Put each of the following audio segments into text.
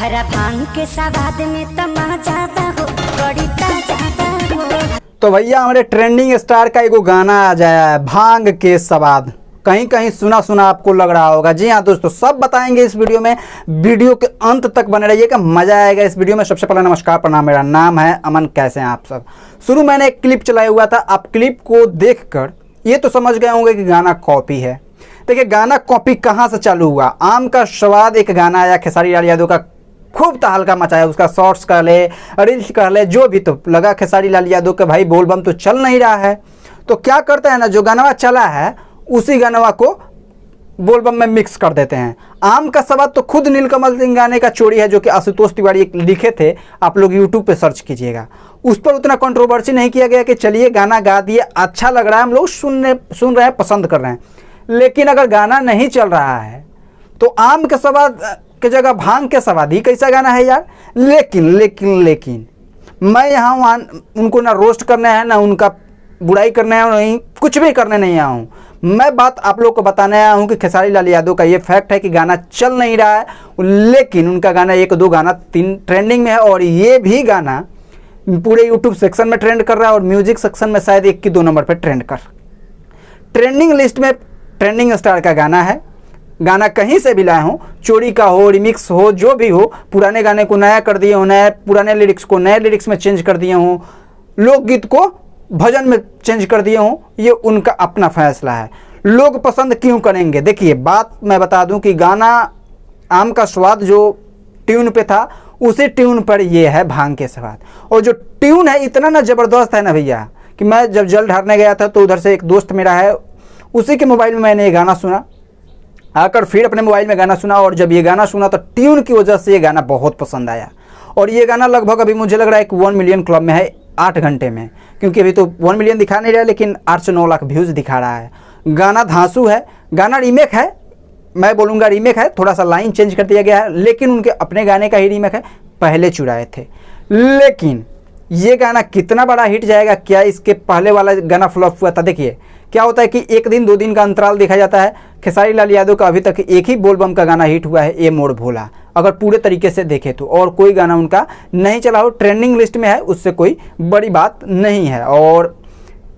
तहरा भांग के सवाद में तमाचा हो बड़ी ताजा हो। तो भैया हमारे ट्रेंडिंग स्टार का एगो गाना आ जाया है, भांग के सवाद। कहीं कहीं सुना सुना आपको लग रहा होगा। जी हाँ दोस्तों, सब बताएंगे इस वीडियो में। वीडियो के अंत तक बने रहिएगा, मजा आएगा इस वीडियो में। सबसे पहले नमस्कार, प्रणाम, मेरा नाम है अमन। कैसे हैं आप सब? शुरू मैंने एक क्लिप चलाया हुआ था, आप क्लिप को देखकर ये तो समझ गए होंगे कि गाना कॉपी है। देखिए गाना कॉपी कहाँ से चालू हुआ। आम का स्वाद एक गाना आया, खेसारी लाल यादव का, खूब तहलका मचाया। उसका शॉर्ट्स कर ले, रील्स कर ले, जो भी, तो लगा खेसारी लाल यादव के भाई बोलबम तो चल नहीं रहा है, तो क्या करते हैं ना, जो गाना चला है उसी गाना को बोलबम में मिक्स कर देते हैं। आम का सवाद तो खुद नीलकमल सिंह गाने का चोरी है, जो कि आशुतोष तिवारी लिखे थे। आप लोग यूट्यूब पे सर्च कीजिएगा। उस पर उतना कंट्रोवर्सी नहीं किया गया कि चलिए गाना गा दिए, अच्छा लग रहा है, हम लोग सुन रहे हैं, पसंद कर रहे हैं। लेकिन अगर गाना नहीं चल रहा है तो आम के सवाद के जगह भांग के सवाद ही कैसा गाना है यार। लेकिन मैं यहाँ उनको ना रोस्ट करने हैं, ना उनका बुराई करने हैं, नहीं कुछ भी करने नहीं आया हूँ। मैं बात आप लोग को बताने आया हूँ कि खेसारी लाल यादव का ये फैक्ट है कि गाना चल नहीं रहा है, लेकिन उनका गाना एक दो गाना तीन ट्रेंडिंग में है, और ये भी गाना पूरे यूट्यूब सेक्शन में ट्रेंड कर रहा है, और म्यूजिक सेक्शन में शायद 1 की 2 नंबर पर ट्रेंडिंग लिस्ट में ट्रेंडिंग स्टार का गाना है। गाना कहीं से भी लाए हों, चोरी का हो, रिमिक्स हो, जो भी हो, पुराने गाने को नया कर दिए हों, नए पुराने लिरिक्स को नए लिरिक्स में चेंज कर दिए हों, लोकगीत को भजन में चेंज कर दिए हों, ये उनका अपना फैसला है। लोग पसंद क्यों करेंगे? देखिए बात मैं बता दूं कि गाना आम का स्वाद जो ट्यून पे था, उसी ट्यून पर ये है भांग के स्वाद। और जो ट्यून है इतना ना ज़बरदस्त है ना भैया, कि मैं जब जल ढारने गया था तो उधर से एक दोस्त मेरा है, उसी के मोबाइल में मैंने ये गाना सुना, आकर फिर अपने मोबाइल में गाना सुना, और जब ये गाना सुना तो ट्यून की वजह से ये गाना बहुत पसंद आया। और ये गाना लगभग अभी मुझे लग रहा है कि 1 मिलियन क्लब में है 8 घंटे में, क्योंकि अभी तो 1 मिलियन दिखा नहीं रहा है, लेकिन 8 से 9 लाख व्यूज़ दिखा रहा है। गाना धांसू है, गाना रीमेक है, मैं बोलूँगा रीमेक है, थोड़ा सा लाइन चेंज कर दिया गया है, लेकिन उनके अपने गाने का ही रीमेक है, पहले चुराए थे। लेकिन ये गाना कितना बड़ा हिट जाएगा, क्या इसके पहले वाला गाना फ्लॉप हुआ था? देखिए क्या होता है कि 1 दिन 2 दिन का अंतराल देखा जाता है। खेसारी लाल यादव का अभी तक एक ही बोलबम का गाना हिट हुआ है, ए मोड़ भोला, अगर पूरे तरीके से देखें तो, और कोई गाना उनका नहीं चला हो, ट्रेंडिंग लिस्ट में है, उससे कोई बड़ी बात नहीं है। और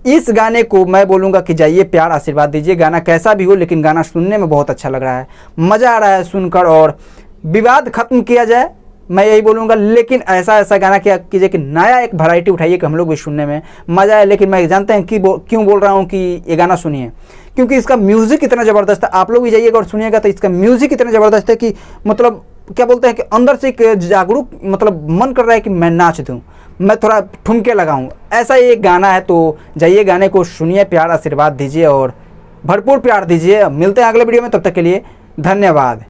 इस गाने को मैं बोलूँगा कि जाइए प्यार आशीर्वाद दीजिए। गाना कैसा भी हो, लेकिन गाना सुनने में बहुत अच्छा लग रहा है, मज़ा आ रहा है सुनकर, और विवाद खत्म किया जाए, मैं यही बोलूँगा। लेकिन ऐसा गाना क्या कीजिए कि नया एक वैरायटी उठाइए कि हम लोग भी सुनने में मज़ा आए। लेकिन मैं जानते हैं कि क्यों बोल रहा हूँ कि ये गाना सुनिए, क्योंकि इसका म्यूज़िक इतना ज़बरदस्त है। आप लोग भी जाइएगा और सुनिएगा तो इसका म्यूज़िक इतना ज़बरदस्त है कि मतलब क्या बोलते हैं कि अंदर से एक जागरूक, मतलब मन कर रहा है कि मैं नाच दूँ, मैं थोड़ा ठुमके लगाऊँ, ऐसा ये गाना है। तो जाइए गाने को सुनिए, प्यार आशीर्वाद दीजिए और भरपूर प्यार दीजिए। मिलते हैं अगले वीडियो में, तब तक के लिए धन्यवाद।